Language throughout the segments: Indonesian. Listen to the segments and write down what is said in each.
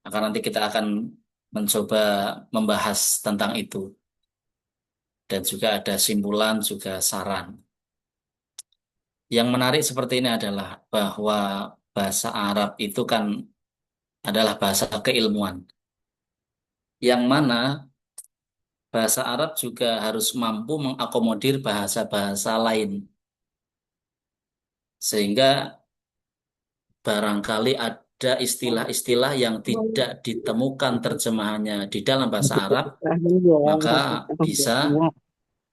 Maka nanti kita akan mencoba membahas tentang itu. Dan juga ada simpulan, juga saran. Yang menarik seperti ini adalah bahwa bahasa Arab itu kan adalah bahasa keilmuan. Yang mana bahasa Arab juga harus mampu mengakomodir bahasa-bahasa lain. Sehingga barangkali ada istilah-istilah yang tidak ditemukan terjemahannya di dalam bahasa Arab, maka bisa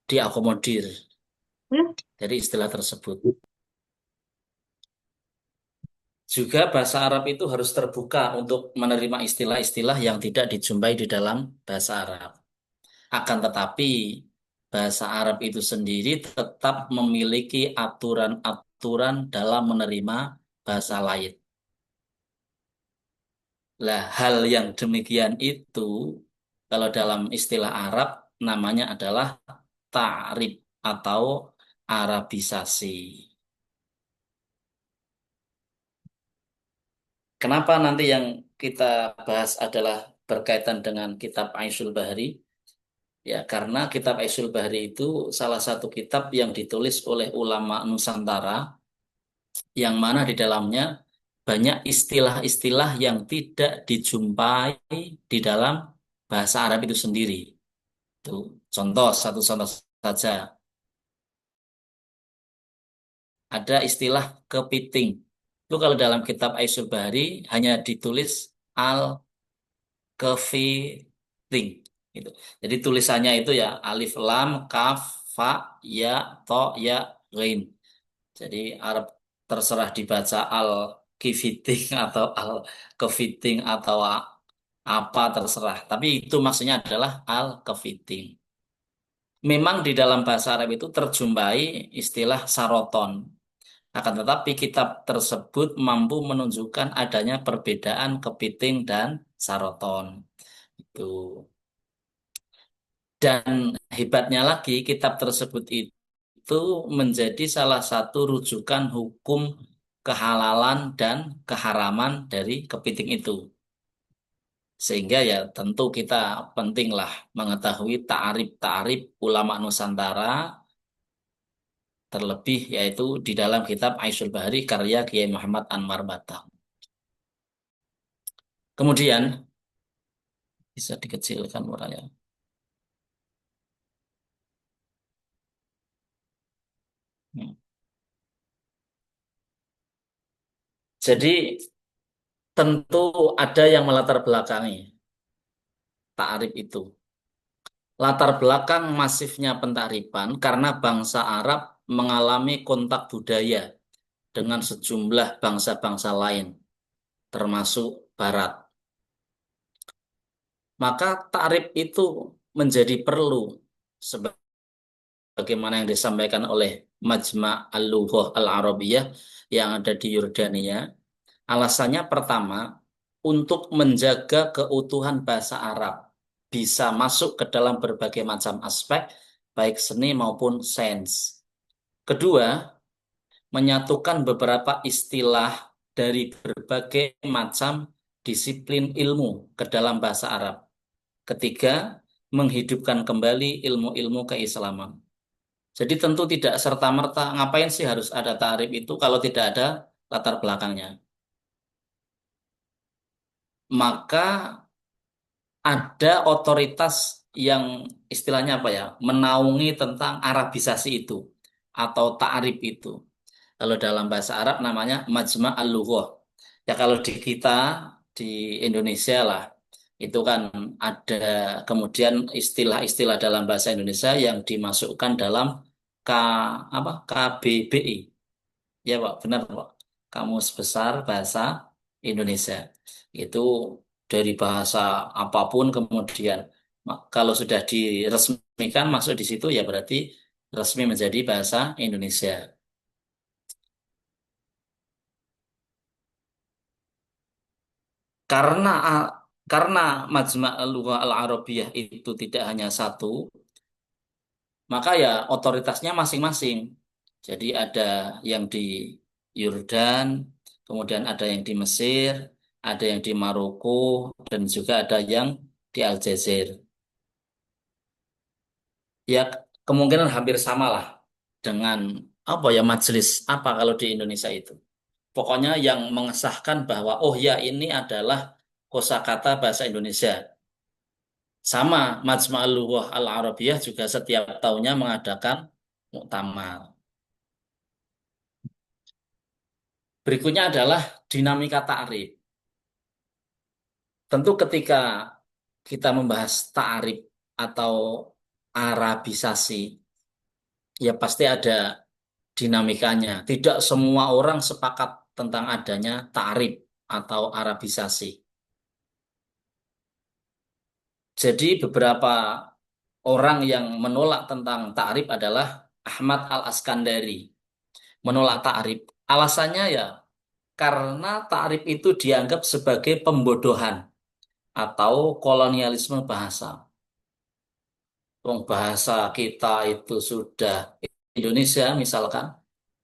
diakomodir dari istilah tersebut. Juga bahasa Arab itu harus terbuka untuk menerima istilah-istilah yang tidak dijumpai di dalam bahasa Arab. Akan tetapi, bahasa Arab itu sendiri tetap memiliki aturan-aturan dalam menerima bahasa lain. Lah, hal yang demikian itu, kalau dalam istilah Arab, namanya adalah ta'rib atau Arabisasi. Kenapa nanti yang kita bahas adalah berkaitan dengan kitab Aisyul Bahri? Ya, karena kitab Aisyul Bahri itu salah satu kitab yang ditulis oleh ulama Nusantara, yang mana di dalamnya banyak istilah-istilah yang tidak dijumpai di dalam bahasa Arab itu sendiri. Tuh, contoh, satu contoh saja. Ada istilah kepiting. Itu kalau dalam kitab Aisyul Bahri hanya ditulis al-kefiting. Gitu. Jadi tulisannya itu ya alif lam kaf fa ya to ya ghain. Jadi Arab terserah dibaca al-kefiting atau al-kefiting atau apa terserah. Tapi itu maksudnya adalah al-kefiting. Memang di dalam bahasa Arab itu terjumpai istilah saroton. Akan tetapi kitab tersebut mampu menunjukkan adanya perbedaan kepiting dan saroton. Itu. Dan hebatnya lagi kitab tersebut itu menjadi salah satu rujukan hukum kehalalan dan keharaman dari kepiting itu. Sehingga ya tentu kita pentinglah mengetahui ta'arif-ta'arif ulama Nusantara, terlebih yaitu di dalam kitab Aisyul Bahri karya Kiai Muhammad Anwar Batang. Kemudian bisa dikecilkan muralnya. Hmm. Jadi tentu ada yang melatar belakangi ta'arif itu. Latar belakang masifnya pentarifan karena bangsa Arab mengalami kontak budaya dengan sejumlah bangsa-bangsa lain, termasuk Barat. Maka ta'rif itu menjadi perlu sebagaimana yang disampaikan oleh Majma' Al-Lughah Al-Arabiyah yang ada di Yordania. Alasannya pertama, untuk menjaga keutuhan bahasa Arab bisa masuk ke dalam berbagai macam aspek, baik seni maupun sains. Kedua, menyatukan beberapa istilah dari berbagai macam disiplin ilmu ke dalam bahasa Arab. Ketiga, menghidupkan kembali ilmu-ilmu keislaman. Jadi tentu tidak serta-merta ngapain sih harus ada tarif itu kalau tidak ada latar belakangnya. Maka ada otoritas yang istilahnya apa ya, menaungi tentang Arabisasi itu atau ta'rif itu. Kalau dalam bahasa Arab namanya Majma' al-Lughah. Ya kalau di kita di Indonesia lah itu kan ada kemudian istilah-istilah dalam bahasa Indonesia yang dimasukkan dalam K apa KBBI. Ya Pak, benar Pak. Kamus Besar Bahasa Indonesia. Itu dari bahasa apapun kemudian kalau sudah diresmikan masuk di situ ya berarti resmi menjadi bahasa Indonesia. Karena karena Majma' Al-Lughah Al-Arabiyah itu tidak hanya satu, maka ya otoritasnya masing-masing. Jadi ada yang di Yordan, kemudian ada yang di Mesir, ada yang di Maroko, dan juga ada yang di Aljazair. Ya, kemungkinan hampir sama lah dengan apa ya majelis apa kalau di Indonesia itu. Pokoknya yang mengesahkan bahwa oh ya ini adalah kosakata bahasa Indonesia. Sama Majma'ul Lughah Al-Arabiyah juga setiap tahunnya mengadakan muktamar. Berikutnya adalah dinamika ta'rif. Tentu ketika kita membahas ta'rif atau Arabisasi, ya pasti ada dinamikanya. Tidak semua orang sepakat tentang adanya ta'rif atau Arabisasi. Jadi beberapa orang yang menolak tentang ta'rif adalah Ahmad Al-Askandari. Menolak ta'rif. Alasannya ya karena ta'rif itu dianggap sebagai pembodohan atau kolonialisme bahasa. Wong bahasa kita itu sudah Indonesia misalkan,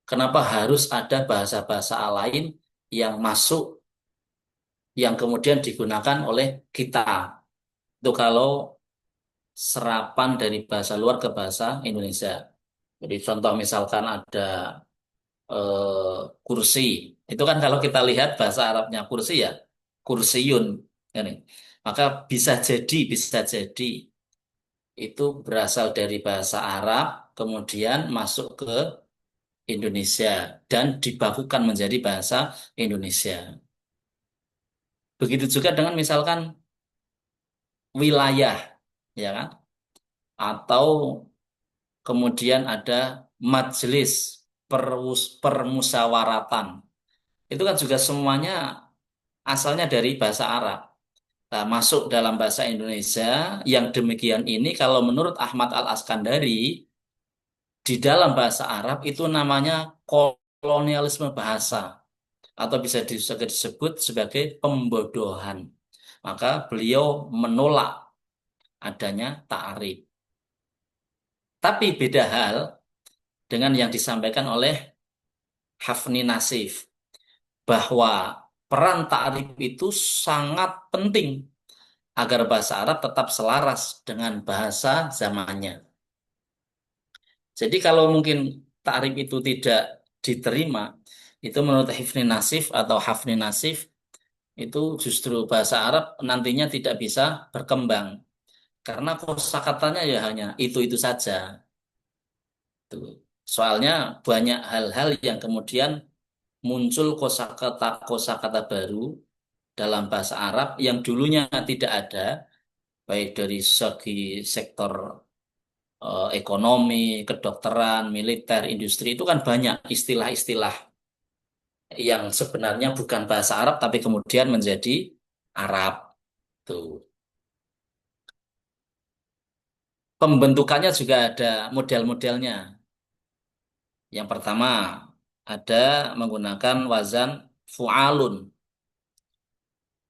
kenapa harus ada bahasa-bahasa lain yang masuk yang kemudian digunakan oleh kita? Itu kalau serapan dari bahasa luar ke bahasa Indonesia. Jadi contoh misalkan ada kursi. Itu kan kalau kita lihat bahasa Arabnya kursi ya, kursiyun. Ini. Maka bisa jadi itu berasal dari bahasa Arab, kemudian masuk ke Indonesia dan dibakukan menjadi bahasa Indonesia. Begitu juga dengan misalkan wilayah, ya kan? Atau kemudian ada majelis permusawaratan. Itu kan juga semuanya asalnya dari bahasa Arab. Nah, masuk dalam bahasa Indonesia yang demikian ini kalau menurut Ahmad Al-Askandari di dalam bahasa Arab itu namanya kolonialisme bahasa atau bisa disebut sebagai pembodohan. Maka beliau menolak adanya ta'arif. Tapi beda hal dengan yang disampaikan oleh Hafni Nasif bahwa peran ta'arif itu sangat penting agar bahasa Arab tetap selaras dengan bahasa zamannya. Jadi kalau mungkin ta'rif itu tidak diterima, itu menurut Hafni Nasif itu justru bahasa Arab nantinya tidak bisa berkembang karena kosakatanya ya hanya itu-itu saja. Tuh. Soalnya banyak hal-hal yang kemudian muncul kosakata baru dalam bahasa Arab yang dulunya tidak ada, baik dari segi sektor ekonomi, kedokteran, militer, industri itu kan banyak istilah-istilah yang sebenarnya bukan bahasa Arab tapi kemudian menjadi Arab. Tuh. Pembentukannya juga ada model-modelnya. Yang pertama ada menggunakan wazan fu'alun.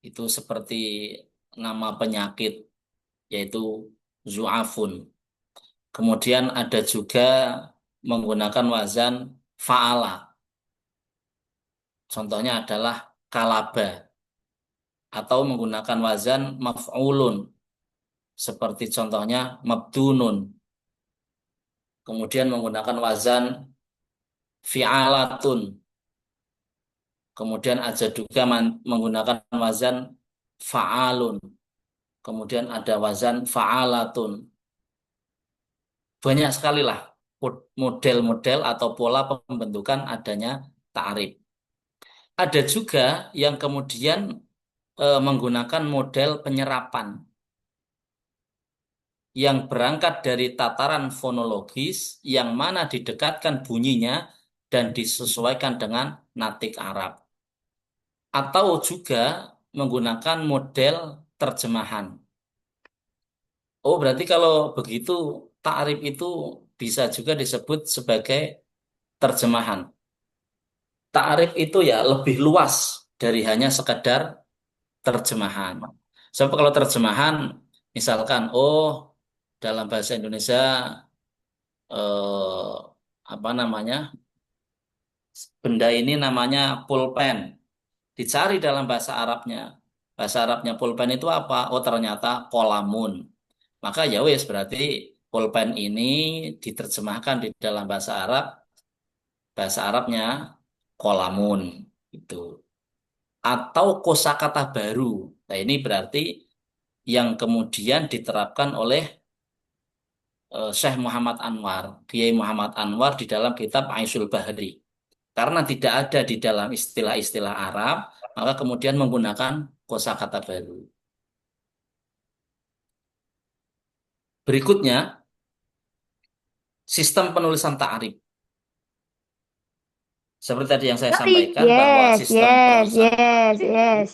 Itu seperti nama penyakit yaitu zu'afun. Kemudian ada juga menggunakan wazan fa'ala. Contohnya adalah kalaba atau menggunakan wazan maf'ulun seperti contohnya mabdunun. Kemudian menggunakan wazan fi'alatun. Kemudian ada juga menggunakan wazan fa'alun. Kemudian ada wazan fa'alatun. Banyak sekali lah model-model atau pola pembentukan adanya ta'rif. Ada juga yang kemudian menggunakan model penyerapan yang berangkat dari tataran fonologis yang mana didekatkan bunyinya dan disesuaikan dengan natik Arab. Atau juga menggunakan model terjemahan. Oh, berarti kalau begitu ta'rif itu bisa juga disebut sebagai terjemahan. Ta'rif itu ya lebih luas dari hanya sekedar terjemahan. Sebab kalau terjemahan, misalkan, oh dalam bahasa Indonesia eh, apa namanya benda ini namanya pulpen. Dicari dalam bahasa Arabnya. Bahasa Arabnya pulpen itu apa? Oh ternyata kolamun. Maka ya wes berarti pulpen ini diterjemahkan di dalam bahasa Arabnya kolamun itu. Atau kosakata baru. Nah ini berarti yang kemudian diterapkan oleh Syekh Muhammad Anwar, Kiai Muhammad Anwar di dalam kitab Aisyul Bahri. Karena tidak ada di dalam istilah-istilah Arab, maka kemudian menggunakan kosakata baru. Berikutnya, sistem penulisan ta'arif. Seperti tadi yang saya Yoi. sampaikan bahwa Yes, sistem yes, penulisan yes, yes.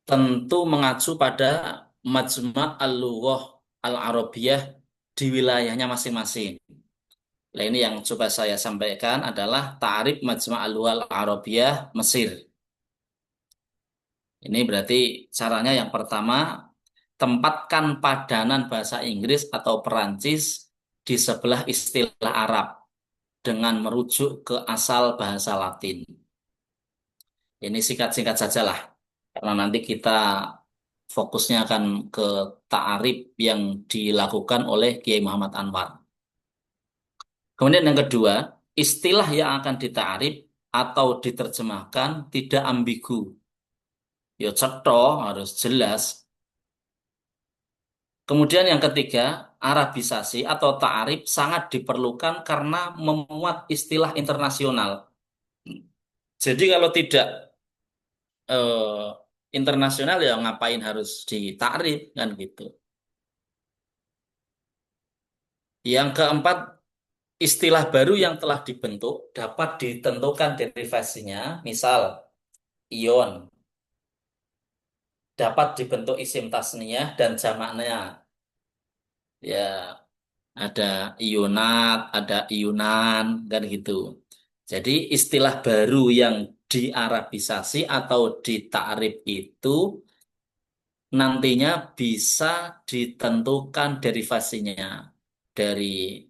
tentu mengacu pada Majma' al-Lughah al-Arabiyah di wilayahnya masing-masing. Nah, ini yang coba saya sampaikan adalah ta'arif Majma' al-Lughah al-Arabiyah Mesir. Ini berarti caranya yang pertama, tempatkan padanan bahasa Inggris atau Perancis di sebelah istilah Arab dengan merujuk ke asal bahasa Latin. Ini singkat-singkat saja lah, karena nanti kita fokusnya akan ke ta'arif yang dilakukan oleh Kiai Muhammad Anwar. Kemudian yang kedua, istilah yang akan ditaarif atau diterjemahkan tidak ambigu. Ya cetha, harus jelas. Kemudian yang ketiga, Arabisasi atau ta'arif sangat diperlukan karena memuat istilah internasional. Jadi kalau tidak internasional ya ngapain harus ditakrif kan gitu. Yang keempat, istilah baru yang telah dibentuk dapat ditentukan derivasinya, misal ion dapat dibentuk isim tasniyah dan jamaknya. Ya, ada ionat, ada ionan kan gitu. Jadi istilah baru yang diarabisasi atau ditakrif itu nantinya bisa ditentukan derivasinya dari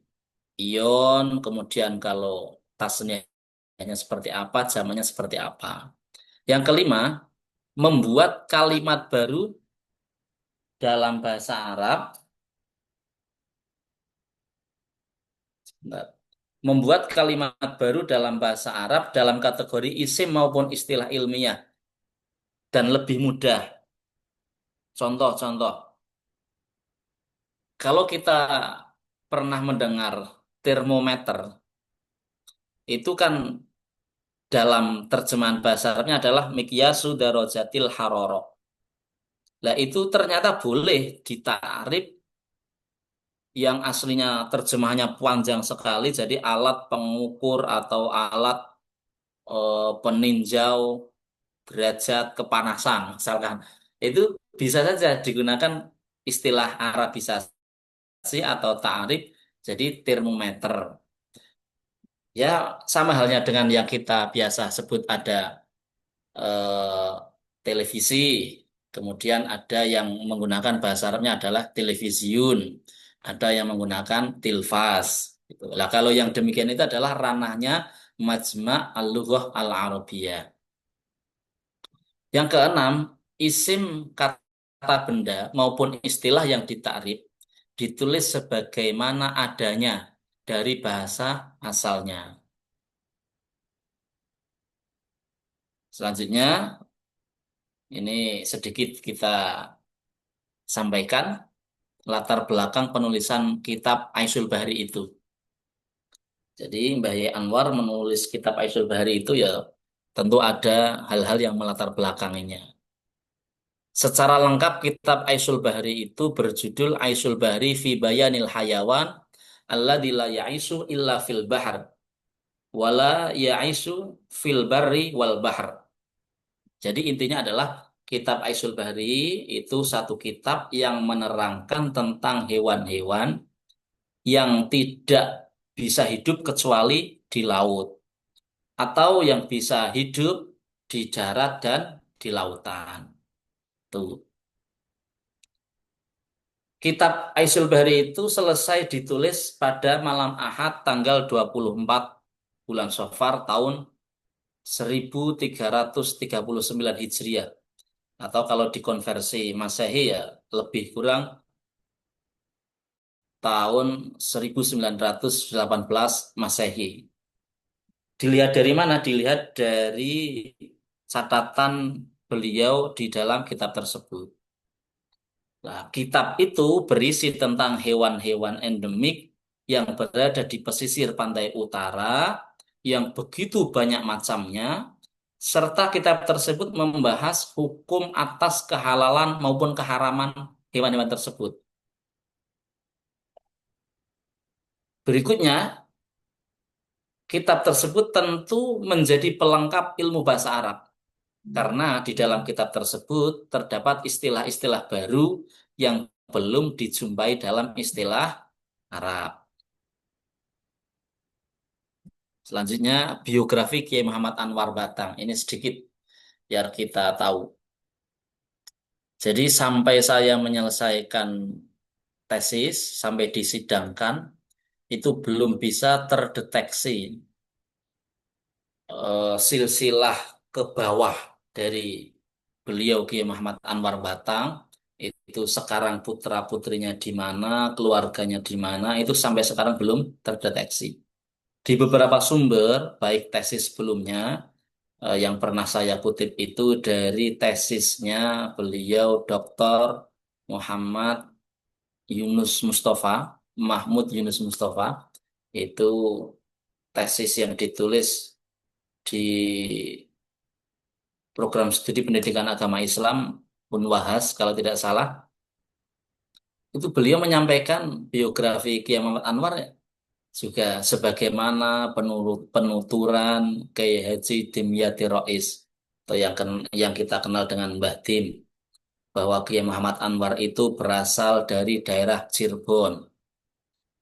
ion, kemudian kalau tasniahnya seperti apa, zamannya seperti apa. Yang kelima, membuat kalimat baru dalam bahasa Arab. Sebentar. Membuat kalimat baru dalam bahasa Arab dalam kategori isim maupun istilah ilmiah dan lebih mudah. Contoh-contoh, kalau kita pernah mendengar termometer, itu kan dalam terjemahan bahasa Arabnya adalah mikyasu darajatil haroro. Nah, itu ternyata boleh ditakrif yang aslinya terjemahannya panjang sekali jadi alat pengukur atau alat peninjau derajat kepanasan misalkan. Itu bisa saja digunakan istilah Arabisasi atau ta'rif jadi termometer. Ya, sama halnya dengan yang kita biasa sebut ada eh, televisi, kemudian ada yang menggunakan bahasa Arabnya adalah televisiun, ada yang menggunakan tilfas. Gitu. Lah kalau yang demikian itu adalah ranahnya Majma' al-Lughah al-Arabiyah. Yang keenam, isim kata benda maupun istilah yang ditakrif ditulis sebagaimana adanya dari bahasa asalnya. Selanjutnya, ini sedikit kita sampaikan latar belakang penulisan kitab Aisyul Bahri itu. Jadi Mbah Yai Anwar menulis kitab Aisyul Bahri itu ya tentu ada hal-hal yang melatar belakanginya. Secara lengkap kitab Aisyul Bahri itu berjudul Aisyul Bahri fi Bayanil Hayawan alladzi la ya'isu illa fil bahr wala ya'isu fil barri wal bahr. Jadi intinya adalah kitab Aisyul Bahri itu satu kitab yang menerangkan tentang hewan-hewan yang tidak bisa hidup kecuali di laut atau yang bisa hidup di darat dan di lautan. Tuh. Kitab Aisyul Bahri itu selesai ditulis pada malam Ahad tanggal 24 bulan Safar tahun 1339 Hijriah. Atau kalau dikonversi Masehi ya lebih kurang tahun 1918 Masehi. Dilihat dari mana? Dilihat dari catatan beliau di dalam kitab tersebut. Nah, kitab itu berisi tentang hewan-hewan endemik yang berada di pesisir pantai utara yang begitu banyak macamnya, serta kitab tersebut membahas hukum atas kehalalan maupun keharaman hewan-hewan tersebut. Berikutnya, kitab tersebut tentu menjadi pelengkap ilmu bahasa Arab. Karena di dalam kitab tersebut terdapat istilah-istilah baru yang belum dijumpai dalam istilah Arab. Selanjutnya, biografi Kiai Muhammad Anwar Batang. Ini sedikit biar kita tahu. Jadi sampai saya menyelesaikan tesis, sampai disidangkan, itu belum bisa terdeteksi silsilah ke bawah dari beliau Kiai Muhammad Anwar Batang. Itu sekarang putra-putrinya di mana, keluarganya di mana, itu sampai sekarang belum terdeteksi. Di beberapa sumber, baik tesis sebelumnya, yang pernah saya kutip itu dari tesisnya beliau Dr. Muhammad Yunus Mustafa, Mahmud Yunus Mustafa, itu tesis yang ditulis di program studi pendidikan agama Islam Unwahas kalau tidak salah, itu beliau menyampaikan biografi Kiai Muhammad Anwar juga sebagaimana penuturan Kiai Haji Dimyati Rais atau yang kita kenal dengan Mbah Dim, bahwa Kiai Muhammad Anwar itu berasal dari daerah Cirebon.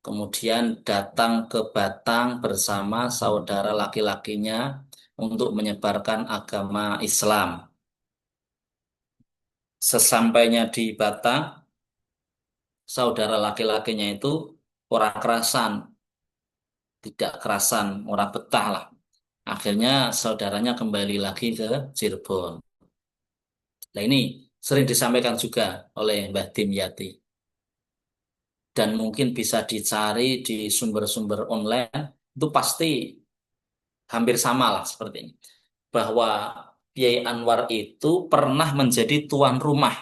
Kemudian datang ke Batang bersama saudara laki-lakinya untuk menyebarkan agama Islam. Sesampainya di Batang, saudara laki-lakinya itu orang kerasan, tidak kerasan, orang betah lah. Akhirnya saudaranya kembali lagi ke Cirebon. Nah ini sering disampaikan juga oleh Mbah Dimyati. Dan mungkin bisa dicari di sumber-sumber online, itu pasti hampir sama lah seperti ini. Bahwa Kiai Anwar itu pernah menjadi tuan rumah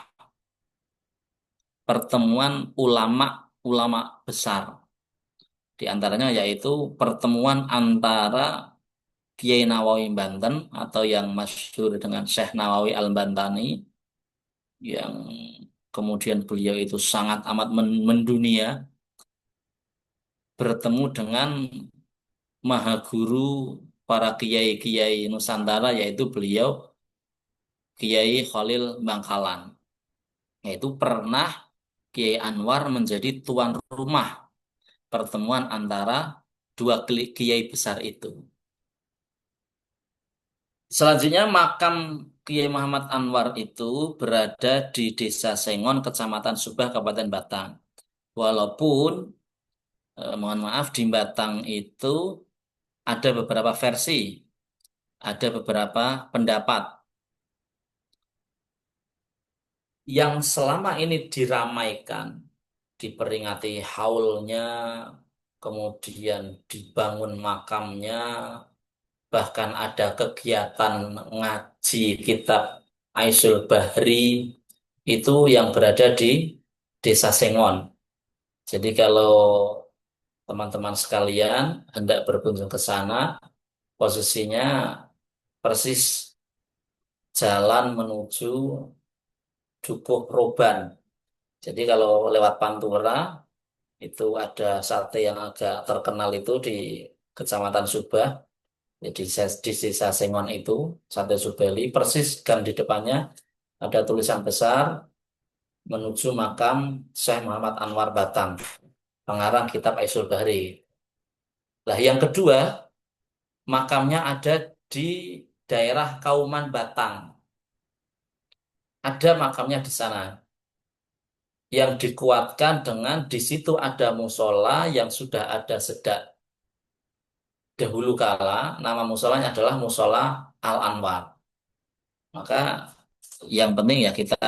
pertemuan ulama-ulama besar. Di antaranya yaitu pertemuan antara Kiai Nawawi Banten atau yang masyhur dengan Syekh Nawawi Al-Bantani yang kemudian beliau itu sangat amat mendunia bertemu dengan maha guru para kiai-kiai Nusantara yaitu beliau Kiai Khalil Bangkalan. Yaitu pernah Kiai Anwar menjadi tuan rumah pertemuan antara dua kiai besar itu. Selanjutnya makam Kiai Muhammad Anwar itu berada di Desa Sengon, Kecamatan Subah, Kabupaten Batang. Walaupun mohon maaf di Batang itu ada beberapa versi, ada beberapa pendapat yang selama ini diramaikan, diperingati haulnya, kemudian dibangun makamnya, bahkan ada kegiatan ngaji kitab Aisyul Bahri itu yang berada di Desa Sengon. Jadi kalau teman-teman sekalian hendak berkunjung ke sana, posisinya persis jalan menuju Dukuh Roban. Jadi kalau lewat Pantura, itu ada sate yang agak terkenal itu di Kecamatan Subah, di Desa Sengon itu, Sate Subeli, persis gang di depannya ada tulisan besar menuju makam Syekh Muhammad Anwar Batang, pengarang kitab Aisyul Bahri. Nah, yang kedua, makamnya ada di daerah Kauman Batang. Ada makamnya di sana. Yang dikuatkan dengan di situ ada musola yang sudah ada sedak. dahulu kala nama musolanya adalah Musola Al Anwar. Maka yang penting ya kita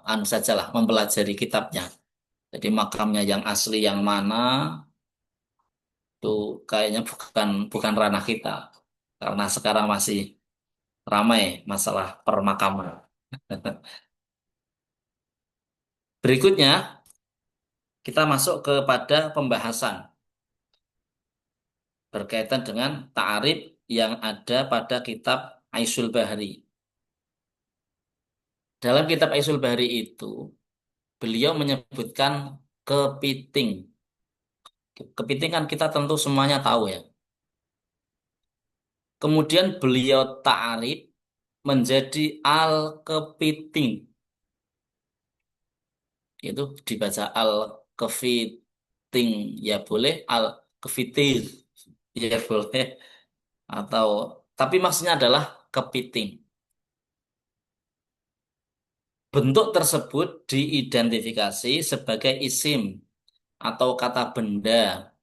anu sajalah mempelajari kitabnya. Jadi makamnya yang asli yang mana itu kayaknya bukan bukan ranah kita karena sekarang masih ramai masalah permakaman. Berikutnya kita masuk kepada pembahasan berkaitan dengan ta'arif yang ada pada kitab Aisyul Bahri. Dalam kitab Aisyul Bahri itu beliau menyebutkan kepiting. Kepiting kan kita tentu semuanya tahu ya. Kemudian beliau ta'arif menjadi al-kepiting. Itu dibaca al-kepiting ya boleh, al-kepiting ya boleh. Atau tapi maksudnya adalah kepiting. Bentuk tersebut diidentifikasi sebagai isim atau kata benda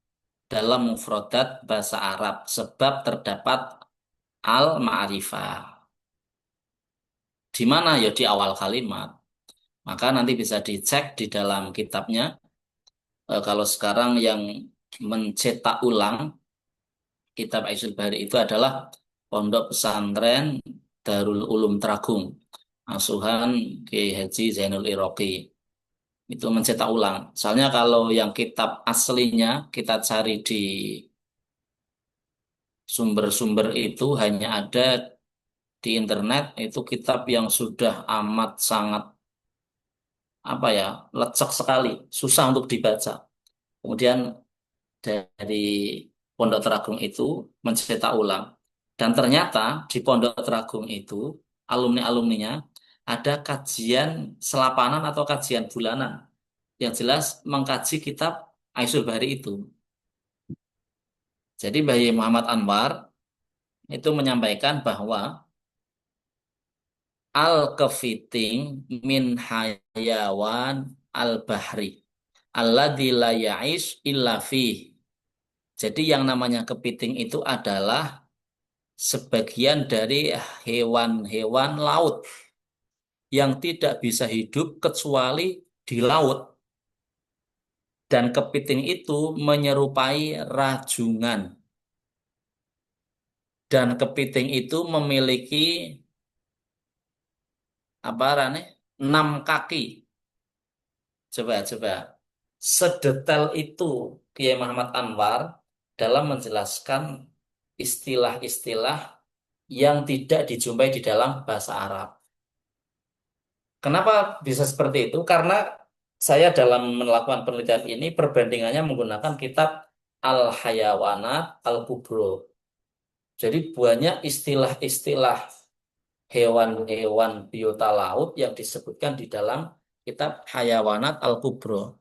dalam mufradat bahasa Arab sebab terdapat al-ma'rifah. Di mana ya di awal kalimat. Maka nanti bisa dicek di dalam kitabnya. Kalau sekarang yang mencetak ulang kitab Aisyul Bahri itu adalah Pondok Pesantren Darul Ulum Tragung, asuhan Kiai Haji Zainul Iraqi. Itu mencetak ulang. Soalnya kalau yang kitab aslinya kita cari di sumber-sumber itu hanya ada di internet, itu kitab yang sudah amat sangat apa ya, lecek sekali, susah untuk dibaca. Kemudian dari Pondok Teragung itu mencetak ulang. Dan ternyata di Pondok Teragung itu alumni-alumninya ada kajian selapanan atau kajian bulanan yang jelas mengkaji kitab Aisyul Bahri itu. Jadi Mbah Yai Muhammad Anwar itu menyampaikan bahwa al-kefiting min hayawan al-bahri alladzi la ya'ish illa fih. Jadi yang namanya kepiting itu adalah sebagian dari hewan-hewan laut yang tidak bisa hidup kecuali di laut. Dan kepiting itu menyerupai rajungan. Dan kepiting itu memiliki apa rane? 6 kaki. Coba. Sedetail itu Kiai Muhammad Anwar dalam menjelaskan istilah-istilah yang tidak dijumpai di dalam bahasa Arab. Kenapa bisa seperti itu? Karena saya dalam melakukan penelitian ini perbandingannya menggunakan kitab Al-Hayawanat Al-Kubro. Jadi banyak istilah-istilah hewan-hewan biota laut yang disebutkan di dalam kitab Hayawanat Al-Kubro.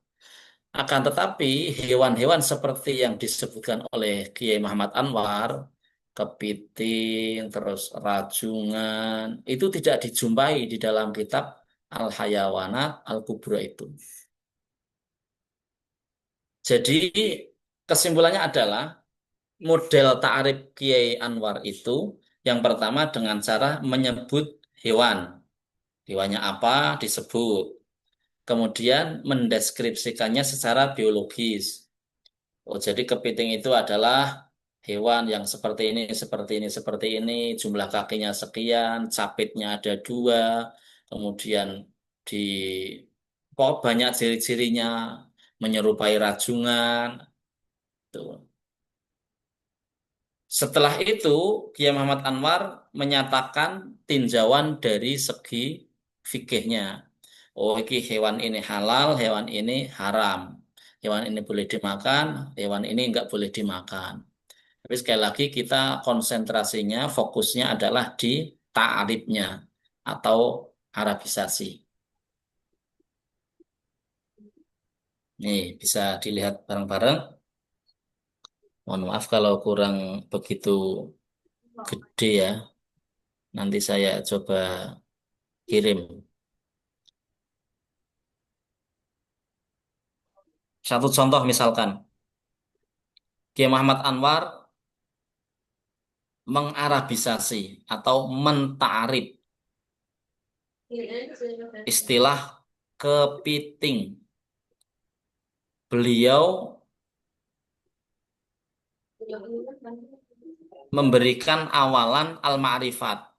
Akan tetapi hewan-hewan seperti yang disebutkan oleh Kiai Muhammad Anwar, kepiting, terus rajungan, itu tidak dijumpai di dalam kitab Al-Hayawanat Al-Kubra itu. Jadi kesimpulannya adalah model ta'arif Kiai Anwar itu yang pertama dengan cara menyebut hewan. Hewannya apa disebut. Kemudian mendeskripsikannya secara biologis. Oh, jadi kepiting itu adalah hewan yang seperti ini, seperti ini, seperti ini. Jumlah kakinya sekian, capitnya ada 2. Kemudian di kok banyak ciri-cirinya menyerupai rajungan. Tuh. Setelah itu, Kiai Muhammad Anwar menyatakan tinjauan dari segi fikihnya. Oh, ini hewan ini halal, hewan ini haram. Hewan ini boleh dimakan, hewan ini nggak boleh dimakan. Tapi sekali lagi kita konsentrasinya, fokusnya adalah di ta'arifnya atau Arabisasi. Nih, bisa dilihat bareng-bareng. Mohon maaf kalau kurang begitu gede ya. Nanti saya coba kirim. Satu contoh misalkan. Kiai Muhammad Anwar mengarabisasi atau mentarif istilah kepiting. Beliau memberikan awalan al-ma'rifat,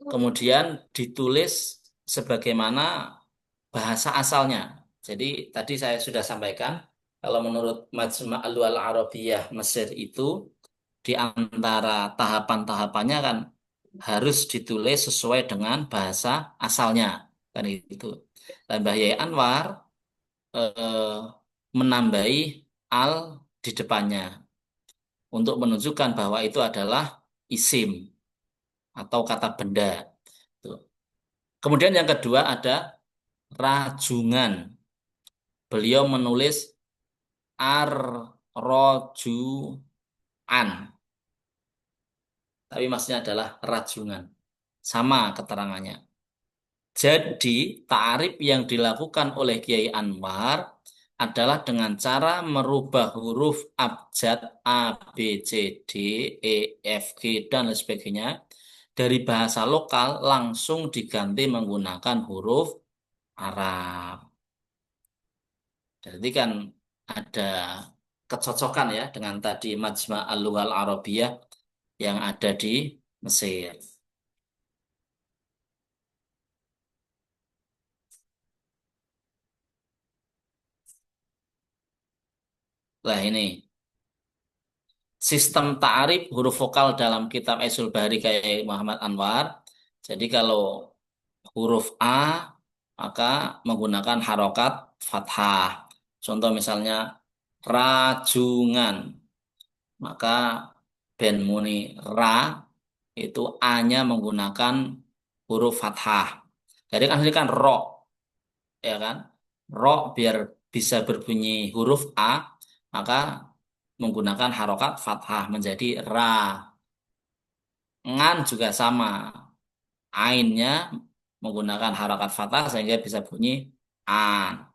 kemudian ditulis sebagaimana bahasa asalnya. Jadi tadi saya sudah sampaikan, kalau menurut Majma' al Arabiyah Mesir itu di antara tahapan-tahapannya kan harus ditulis sesuai dengan bahasa asalnya, kan itu. Dan Mbah Yai Anwar eh, menambahi al di depannya untuk menunjukkan bahwa itu adalah isim atau kata benda. Tuh. Kemudian yang kedua ada rajungan. Beliau menulis ar-rojuan, tapi maksudnya adalah rajungan. Sama keterangannya. Jadi, ta'arif yang dilakukan oleh Kiai Anwar adalah dengan cara merubah huruf abjad A, B, C, D, E, F, G, dan lain sebagainya dari bahasa lokal langsung diganti menggunakan huruf Arab. Jadi kan ada kecocokan ya dengan tadi Majma' al-Lughal Arabiyah yang ada di Mesir. Lah ini sistem ta'arif huruf vokal dalam kitab Aisyul Bahri kayak Muhammad Anwar. Jadi kalau huruf A maka menggunakan harokat fathah. Contoh misalnya rajungan, maka ben muni ra itu A-nya menggunakan huruf fathah. Jadi kan ini kan ro, ya kan? Ro biar bisa berbunyi huruf A, maka menggunakan harokat fathah menjadi ra. Ngan juga sama. Ainnya menggunakan harokat fathah sehingga bisa bunyi an.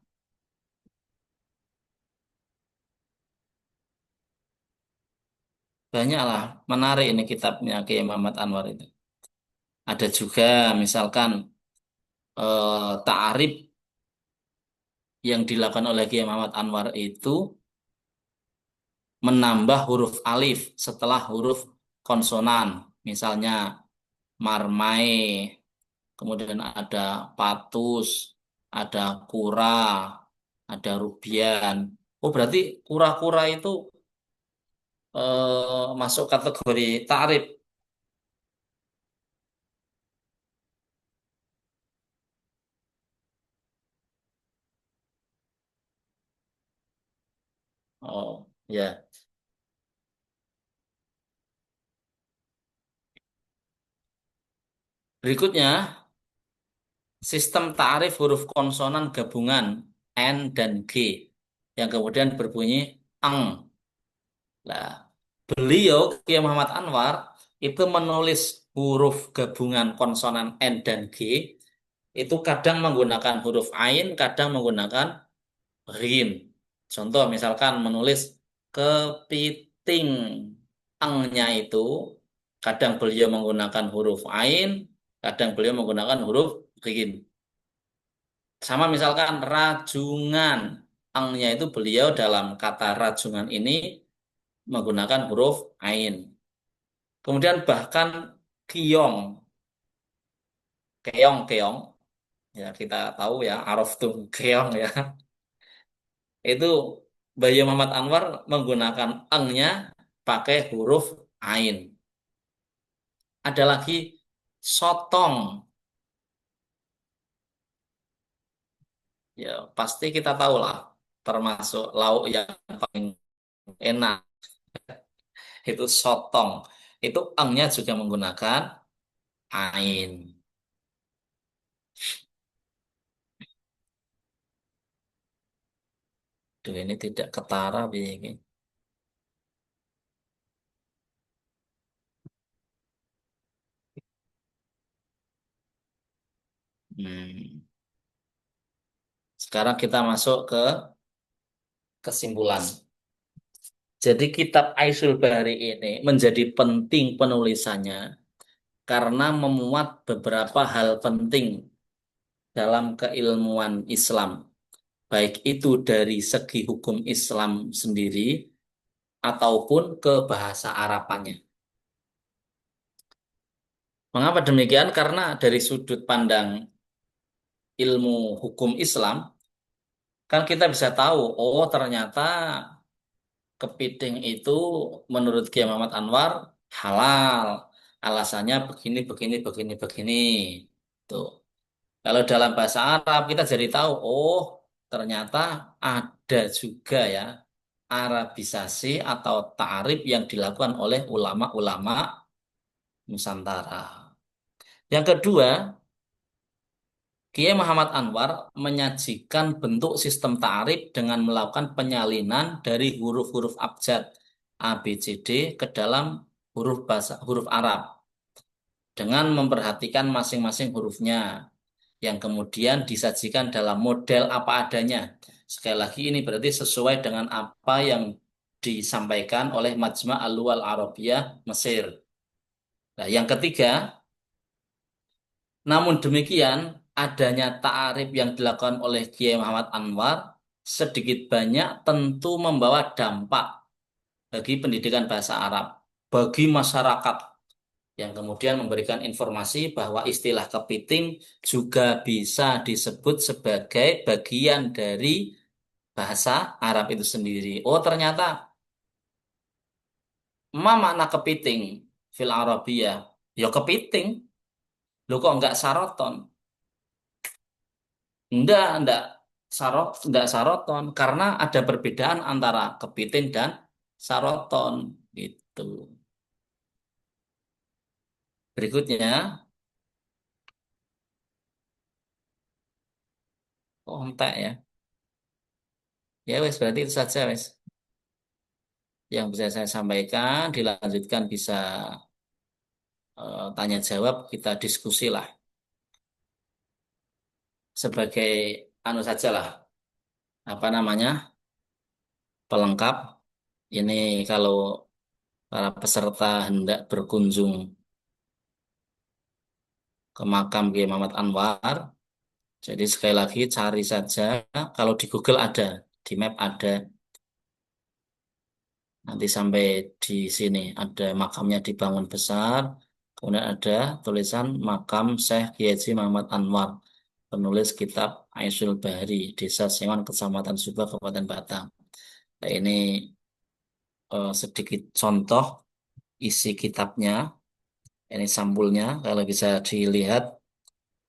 Banyaklah menarik ini kitabnya Kiai Muhammad Anwar itu. Ada juga misalkan ta'arif yang dilakukan oleh Kiai Muhammad Anwar itu menambah huruf alif setelah huruf konsonan. Misalnya marmai, kemudian ada patus, ada kura, ada rubian. Oh, berarti kura-kura itu masuk kategori ta'rif. Oh, ya. Berikutnya, sistem ta'rif huruf konsonan gabungan N dan G yang kemudian berbunyi ang. Nah, beliau, Kiai Muhammad Anwar, itu menulis huruf gabungan konsonan N dan G, itu kadang menggunakan huruf Ain, kadang menggunakan Rin. Contoh, misalkan menulis kepiting. Engnya itu, kadang beliau menggunakan huruf Ain, kadang beliau menggunakan huruf Rin. Sama misalkan rajungan. Engnya itu beliau dalam kata rajungan ini menggunakan huruf Ain. Kemudian bahkan kiong, keong, keong, ya kita tahu ya, araf tuh keong ya. Itu Bayu Muhammad Anwar menggunakan engnya pakai huruf Ain. Ada lagi sotong, ya pasti kita tahu lah, termasuk lauk yang paling enak itu sotong. Itu engnya juga menggunakan Ain. Duh, ini tidak ketara begini. Hmm. Sekarang kita masuk ke kesimpulan. Jadi kitab Aisyul Bahri ini menjadi penting penulisannya karena memuat beberapa hal penting dalam keilmuan Islam, baik itu dari segi hukum Islam sendiri ataupun ke bahasa Arapannya. Mengapa demikian? Karena dari sudut pandang ilmu hukum Islam, kan kita bisa tahu, oh ternyata kepiting itu menurut Kiai Muhammad Anwar halal. Alasannya begini, begini, begini, begini. Tuh. Kalau dalam bahasa Arab kita jadi tahu, oh ternyata ada juga ya Arabisasi atau ta'arif yang dilakukan oleh ulama-ulama Nusantara. Yang kedua, Kiai Muhammad Anwar menyajikan bentuk sistem ta'arif dengan melakukan penyalinan dari huruf-huruf abjad A, B, C, D ke dalam huruf Arab dengan memperhatikan masing-masing hurufnya yang kemudian disajikan dalam model apa adanya. Sekali lagi ini berarti sesuai dengan apa yang disampaikan oleh Majma' Al-Lughal Arabiyah Mesir. Nah, yang ketiga, namun demikian, adanya ta'arif yang dilakukan oleh Kiai Muhammad Anwar sedikit banyak tentu membawa dampak bagi pendidikan bahasa Arab, bagi masyarakat yang kemudian memberikan informasi bahwa istilah kepiting juga bisa disebut sebagai bagian dari bahasa Arab itu sendiri. Oh, ternyata makna kepiting fil Arabiyah, ya kepiting. Loh kok enggak saroton? Enggak enggak saroton karena ada perbedaan antara kepiting dan saroton gitu. Berikutnya, kontak ya. Ya wes berarti itu saja wes yang bisa saya sampaikan. Dilanjutkan bisa tanya jawab, kita diskusi lah sebagai anu saja lah apa namanya pelengkap. Ini kalau para peserta hendak berkunjung ke makam Kiai Muhammad Anwar. Jadi sekali lagi cari saja, kalau di Google ada, di Map ada, nanti sampai di sini ada makamnya dibangun besar, kemudian ada tulisan makam Syekh Kiai Haji Muhammad Anwar, penulis kitab Aisyul Bahri, Desa Sengon, Kecamatan Subah, Kabupaten Batang. Nah, ini sedikit contoh isi kitabnya, ini sampulnya, kalau bisa dilihat,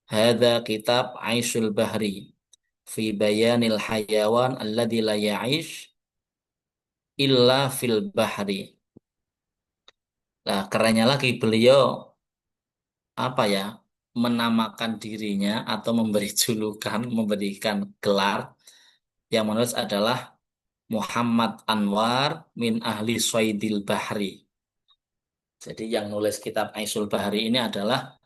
Hada kitab Aisyul Bahri fi bayanil hayawan alladzi la ya'ish illa fil bahri. Nah, kerennya lagi beliau apa ya? Menamakan dirinya atau memberi julukan, memberikan gelar yang menulis adalah Muhammad Anwar min ahli Swaidil Bahri. Jadi yang nulis kitab Aisyul Bahri ini adalah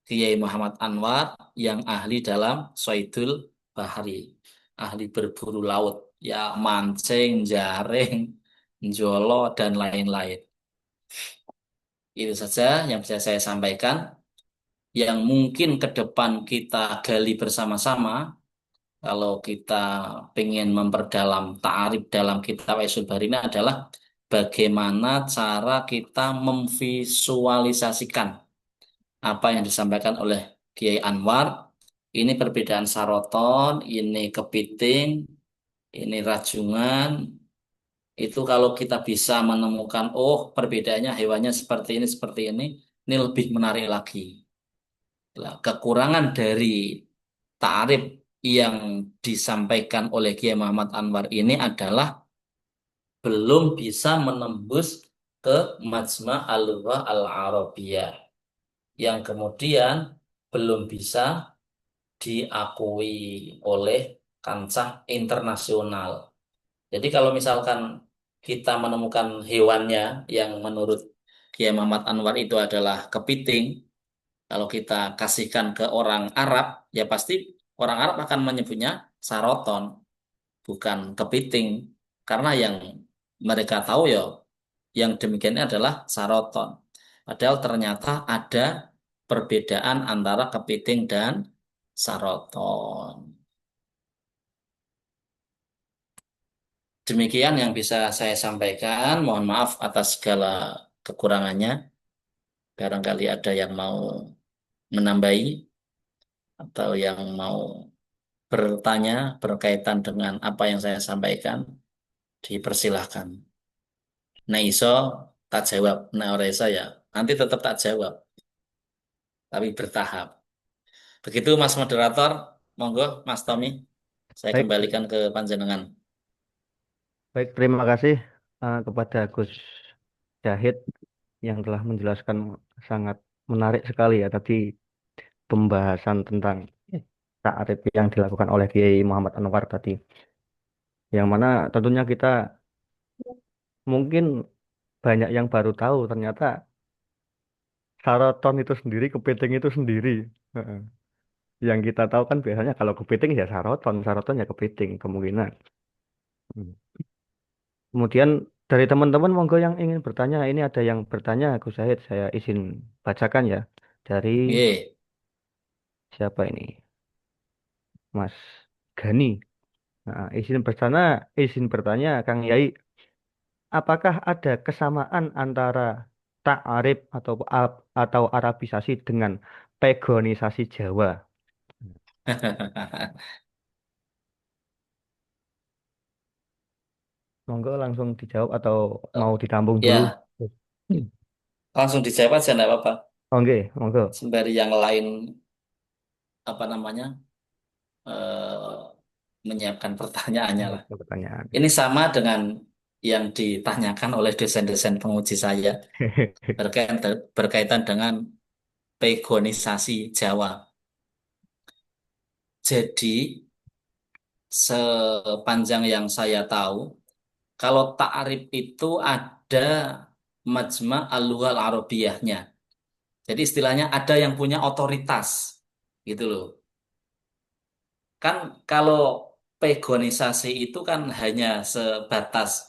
Kiai Muhammad Anwar yang ahli dalam Swaidul Bahri, ahli berburu laut, ya mancing, jaring, jolo dan lain-lain. Itu saja yang bisa saya sampaikan. Yang mungkin ke depan kita gali bersama-sama, kalau kita ingin memperdalam ta'arif dalam kitab Aisyul Bahri ini adalah bagaimana cara kita memvisualisasikan apa yang disampaikan oleh Kiai Anwar. Ini perbedaan saroton, ini kepiting, ini rajungan. Itu kalau kita bisa menemukan, oh perbedaannya hewannya seperti ini lebih menarik lagi. Lah, kekurangan dari ta'arif yang disampaikan oleh Kiai Muhammad Anwar ini adalah belum bisa menembus ke Majma' Al-Lughah Al-Arabiyah yang kemudian belum bisa diakui oleh kancah internasional. Jadi kalau misalkan kita menemukan hewannya yang menurut Kiai Muhammad Anwar itu adalah kepiting, kalau kita kasihkan ke orang Arab, ya pasti orang Arab akan menyebutnya saroton, bukan kepiting. Karena yang mereka tahu ya yang demikian ini adalah saroton. Padahal ternyata ada perbedaan antara kepiting dan saroton. Demikian yang bisa saya sampaikan. Mohon maaf atas segala kekurangannya. Barangkali ada yang mau menambahi atau yang mau bertanya berkaitan dengan apa yang saya sampaikan, dipersilahkan. Nah iso tak jawab, nah ora iso ya nanti tetap tak jawab, tapi bertahap. Begitu Mas Moderator, monggo Mas Tommy, saya Baik, kembalikan ke panjenengan. baik, terima kasih kepada Gus Syahid yang telah menjelaskan sangat menarik sekali ya tadi pembahasan tentang ta'arif yang dilakukan oleh Kiai Muhammad Anwar tadi. Yang mana tentunya kita mungkin banyak yang baru tahu ternyata saraton itu sendiri, kepiting itu sendiri. Heeh. Yang kita tahu kan biasanya kalau kepiting ya saraton, saraton ya kepiting kemungkinan. Hmm. Kemudian dari teman-teman monggo yang ingin bertanya, ini ada yang bertanya Gus Syahid, saya izin bacakan ya. Dari Nggih. siapa ini? Mas Gani. Nah, izin bertanya Kang Yai, apakah ada kesamaan antara ta'arif atau Arabisasi dengan pegonisasi Jawa? Monggo langsung dijawab atau mau ditampung dulu? Ya, Hmm. langsung dijawab aja enggak apa-apa. Oke, monggo. Sembari yang lain apa namanya? eh, Menyiapkan pertanyaannya lah. Pertanyaan. Ini sama dengan yang ditanyakan oleh dosen-dosen penguji saya berkaitan dengan pegonisasi Jawa. Jadi, sepanjang yang saya tahu, kalau ta'arif itu ada Majma' al-Lughal Arabiyahnya. Jadi istilahnya ada yang punya otoritas, gitu loh. Kan kalau pegonisasi itu kan hanya sebatas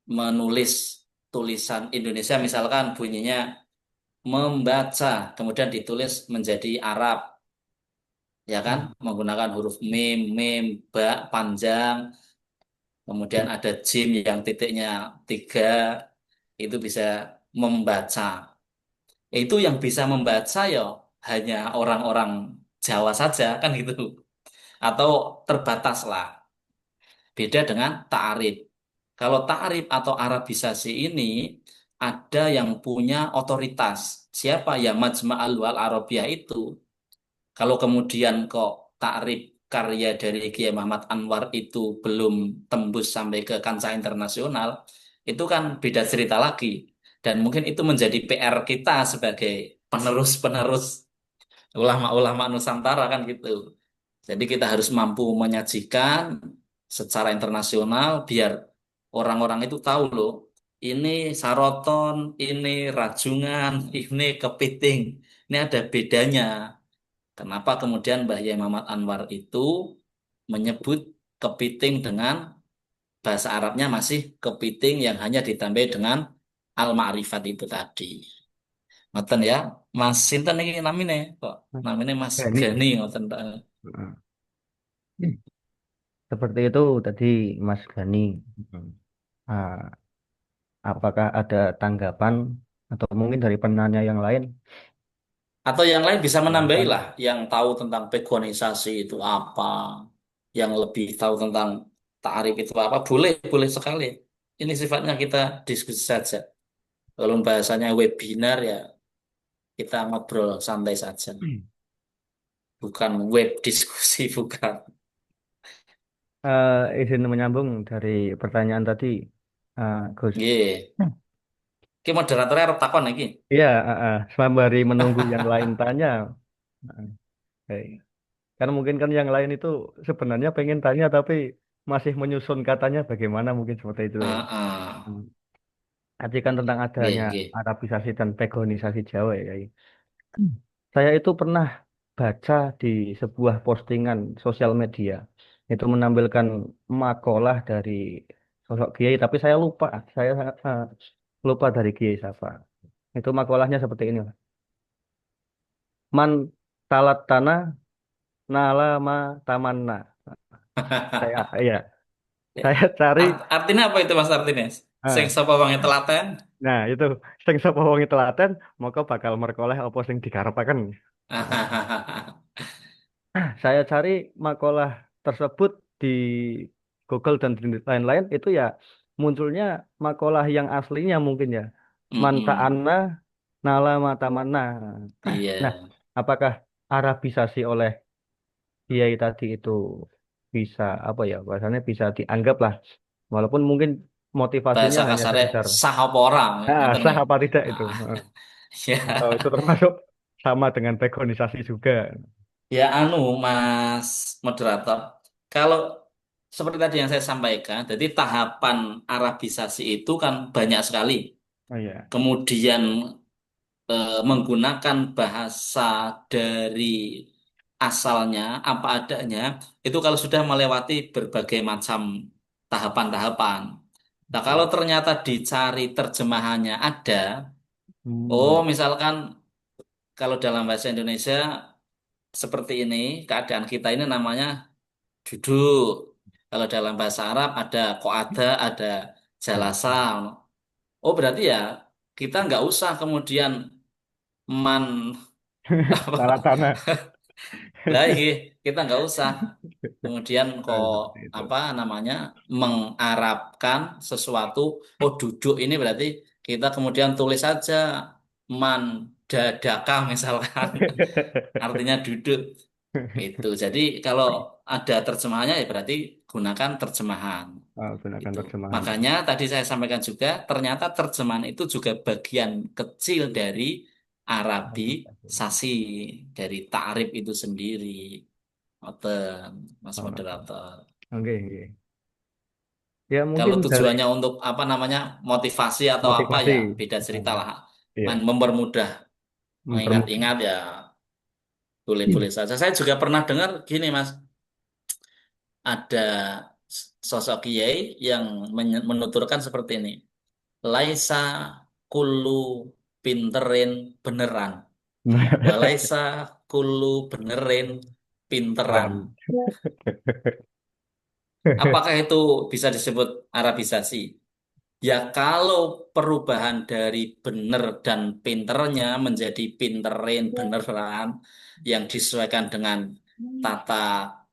menulis tulisan Indonesia, misalkan bunyinya membaca, kemudian ditulis menjadi Arab, ya kan? Menggunakan huruf mim, mim, ba, panjang, kemudian ada jim yang titiknya 3, itu bisa membaca. Itu yang bisa membaca ya hanya orang-orang Jawa saja, kan gitu. Atau terbatas lah. Beda dengan ta'arif. Kalau ta'arif atau Arabisasi ini ada yang punya otoritas. Siapa ya Majma'al wal Arabiyah itu? Kalau kemudian kok takrib karya dari Kiai Muhammad Anwar itu belum tembus sampai ke kancah internasional, itu kan beda cerita lagi. Dan mungkin itu menjadi PR kita sebagai penerus-penerus ulama-ulama Nusantara kan gitu. Jadi kita harus mampu menyajikan secara internasional biar orang-orang itu tahu loh, ini saroton, ini rajungan, ini kepiting. Ini ada bedanya. Kenapa kemudian Mbah Yai Muhammad Anwar itu menyebut kepiting dengan bahasa Arabnya masih kepiting yang hanya ditambahi dengan al-ma'rifat itu tadi. Ngoten ya, Mas Sinten ini namanya kok namanya Mas Ya, ini. Gani ngoten ta. Heeh. Seperti itu tadi Mas Gani. Hmm. Ah, apakah ada tanggapan atau mungkin dari penanya yang lain? Atau yang lain bisa menambahi Silakan. lah, yang tahu tentang pegonisasi itu apa, yang lebih tahu tentang ta'arif itu apa, boleh, boleh sekali. Ini sifatnya kita diskusi saja. Kalau bahasanya webinar ya kita ngobrol santai saja, bukan web diskusi, bukan. Izin menyambung dari pertanyaan tadi, Gus. Nggih. Hmm. Ki moderatornya arep takon iki. Iya, sembari menunggu yang lain tanya. Heeh. Baik. Karena mungkin kan yang lain itu sebenarnya pengen tanya tapi masih menyusun katanya bagaimana mungkin seperti itu ya. Heeh. Hmm. Tadi kan tentang Nggih, adanya nggih. Arabisasi dan pegonisasi Jawa ya. Yai. Saya itu pernah baca di sebuah postingan sosial media itu menampilkan makalah dari sosok Kiai, tapi saya lupa. Saya lupa dari Kiai siapa. Itu makalahnya seperti ini. Man talat tanah nala ma tamanna. Saya ya, saya cari. Artinya apa itu Mas Artines? Sing ah, sapa wangi telaten? nah, itu sing sapa wong telaten maka bakal merkoleh apa sing dikarepaken. Saya cari makalah tersebut di Google dan di lain-lain itu ya munculnya makalah yang aslinya mungkin ya. Manta Mm-mm. anna nala mata mana. Nah, Iya, apakah Arabisasi oleh Kiai tadi itu bisa apa ya bahasanya bisa dianggap lah walaupun mungkin motivasinya bahasa hanya kasarnya sekedar sah apa ora, ngoten sah nggih. apa tidak itu. Ah, ya, Atau itu termasuk sama dengan pekonisasi juga. ya anu Mas moderator. Kalau seperti tadi yang saya sampaikan, jadi tahapan Arabisasi itu kan banyak sekali. Oh iya. Kemudian menggunakan bahasa dari asalnya apa adanya itu kalau sudah melewati berbagai macam tahapan-tahapan. Nah, kalau Oke. ternyata dicari terjemahannya ada, oh Hmm. misalkan kalau dalam bahasa Indonesia seperti ini, keadaan kita ini namanya duduk. Kalau dalam bahasa Arab ada ada jalasa. Jelas. Oh berarti ya kita nggak usah kemudian man Salah apa tanah. lah iya, kita nggak usah kemudian kok Seperti itu. apa namanya mengarabkan sesuatu. Oh duduk ini berarti kita kemudian tulis saja man dadakah misalkan artinya duduk itu. Jadi kalau ada terjemahannya ya berarti gunakan terjemahan Gunakan itu. terjemahan ya. Makanya tadi saya sampaikan juga ternyata terjemahan itu juga bagian kecil dari Arabisasi dari ta'rif itu sendiri. Oten, Mas Oh, moderator. oke, oke. Ya Kalau mungkin dari tujuannya untuk apa namanya motivasi atau apa motivasi ya beda cerita uh, lah. ya Mempermudah mempermudah. mengingat-ingat ya boleh-boleh saja. Saya juga pernah dengar gini Mas, ada sosok kiai yang menuturkan seperti ini. Laisa kulu pinterin beneran. Walaisa kulu benerin pinteran. Keren. Apakah itu bisa disebut Arabisasi? Ya kalau perubahan dari bener dan pinternya menjadi pinterin beneran yang disesuaikan dengan tata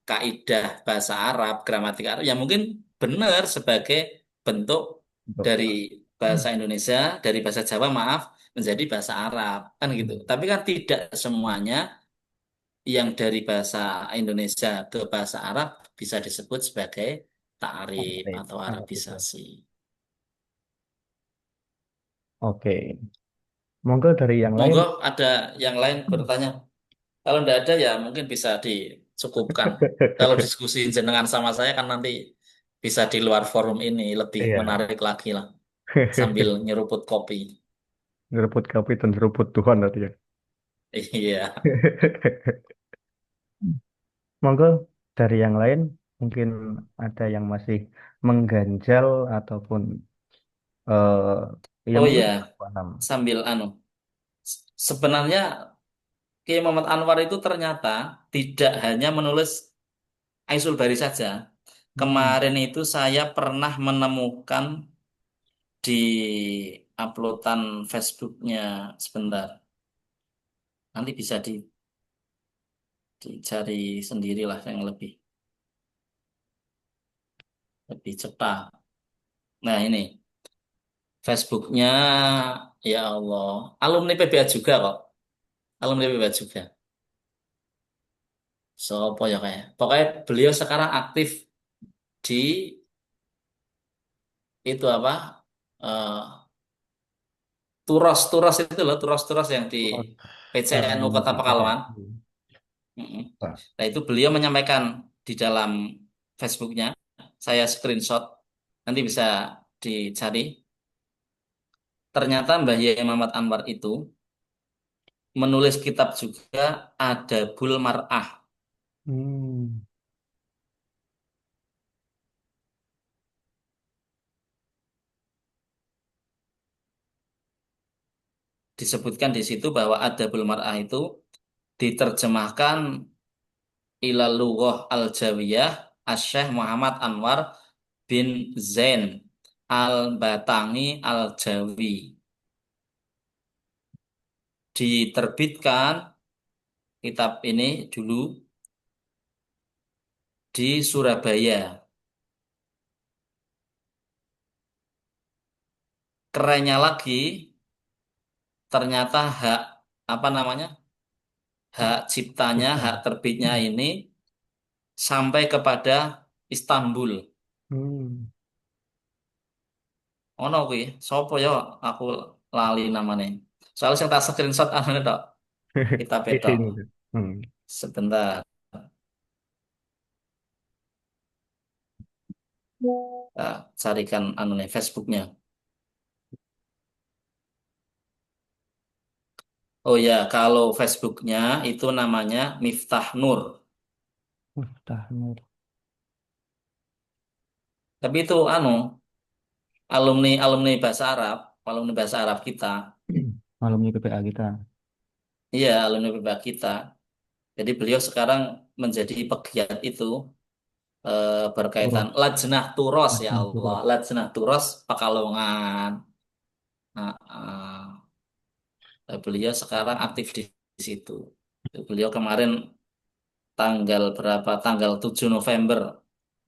kaidah bahasa Arab, gramatik Arab, ya mungkin benar sebagai bentuk dari bahasa Indonesia, dari bahasa Jawa maaf, menjadi bahasa Arab kan gitu. Tapi kan tidak semuanya yang dari bahasa Indonesia ke bahasa Arab bisa disebut sebagai ta'rif atau Arabisasi. Oke, monggo dari yang lain. Monggo ada yang lain bertanya. Kalau tidak ada ya mungkin bisa dicukupkan. Kalau diskusi jenengan sama saya kan nanti bisa di luar forum ini lebih Iya, menarik lagi lah sambil nyeruput kopi. ngerebut kopi dan ngerebut Tuhan tadi ya. Iya. Monggo dari yang lain mungkin ada yang masih mengganjal ataupun yang Oh mungkin ya, kurang paham. sambil anu. Sebenarnya Kiai Muhammad Anwar itu ternyata tidak hanya menulis Aisul Bari saja. Hmm. Kemarin itu saya pernah menemukan di uploadan Facebooknya sebentar. Nanti bisa dicari sendirilah yang lebih lebih cepat. Nah ini Facebooknya ya Allah alumni PBA juga kok. Alumni PBA juga. So apa ya kayak. Pokoknya beliau sekarang aktif di itu apa? eh Turos itu loh, Turos yang di Terus, PCNU Kota di Pekalongan. PCSI. Mm-mm. Pak. Nah itu beliau menyampaikan di dalam Facebooknya, saya screenshot, nanti bisa dicari. Ternyata Mbah Yai Muhammad Anwar itu menulis kitab juga Adabul Mar'ah. Hmm. disebutkan di situ bahwa adabul mar'ah itu diterjemahkan ila lughah al-Jawiyah Asy-Syaikh Muhammad Anwar bin Zain al-Batangi al-Jawi. Diterbitkan kitab ini dulu di Surabaya. Kerennya lagi, ternyata hak apa namanya? Hak ciptanya, hak Cipta. terbitnya ini sampai kepada Istanbul. Hmm. Ono kuwi, sapa ya aku lali namanya. Soalnya saya tak screenshot anu tok, kita petok. Isinya. Hmm. Sebentar, carikan anu nih Facebooknya. Oh ya, kalau Facebooknya itu namanya Miftah Nur. Miftah Nur. Tapi itu anu alumni alumni bahasa Arab kita. Alumni PPA kita. Iya, alumni PBA kita. Jadi beliau sekarang menjadi pegiat itu berkaitan Surah Lajnah Turos ya Allah, Al-Surah. Lajnah Turos Pekalongan. Nah, beliau sekarang aktif di situ. Beliau kemarin tanggal berapa? Tanggal 7 November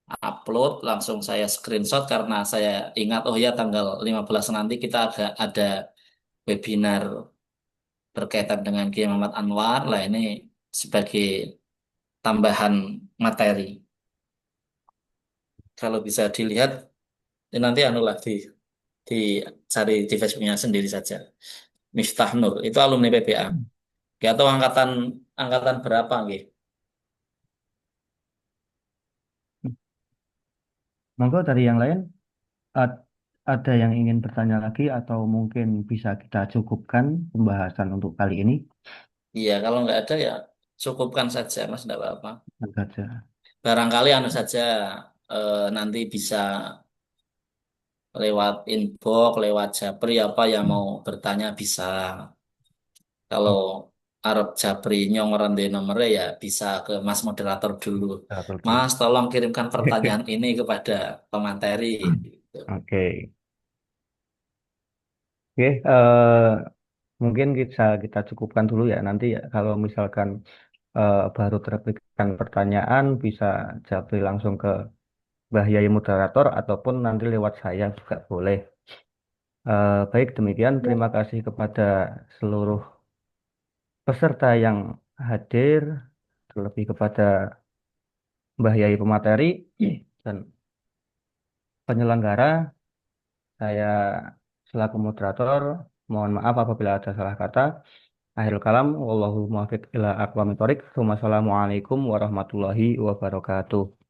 upload, langsung saya screenshot karena saya ingat oh ya tanggal 15 nanti kita ada webinar berkaitan dengan Kiai Muhammad Anwar. Lah ini sebagai tambahan materi. Kalau bisa dilihat ya nanti anu lah dicari di Facebooknya sendiri saja. Miftah Nur itu alumni PPA. Gak tahu angkatan angkatan berapa gitu. Monggo dari yang lain, ad- ada yang ingin bertanya lagi atau mungkin bisa kita cukupkan pembahasan untuk kali ini? Iya, kalau nggak ada ya cukupkan saja, Mas, nggak apa-apa. Saja. Barangkali anu saja nanti bisa lewat inbox, lewat Japri apa yang mau bertanya bisa. Kalau Arab Japri nyongoran di nomornya ya bisa ke Mas moderator dulu. Betul dulu. Mas, tolong kirimkan pertanyaan ini kepada pemateri. Gitu. Oke. Oke, mungkin kita cukupkan dulu ya. Nanti ya, kalau misalkan baru terbitkan pertanyaan, bisa Japri langsung ke Mbah Yai moderator ataupun nanti lewat saya juga boleh. Baik, demikian. Terima kasih kepada seluruh peserta yang hadir, terlebih kepada Mbah Yai pemateri dan penyelenggara. Saya selaku moderator, mohon maaf apabila ada salah kata. Akhirul kalam, wallahu muwaffiq ila aqwamit thoriq. Wassalamualaikum warahmatullahi wabarakatuh.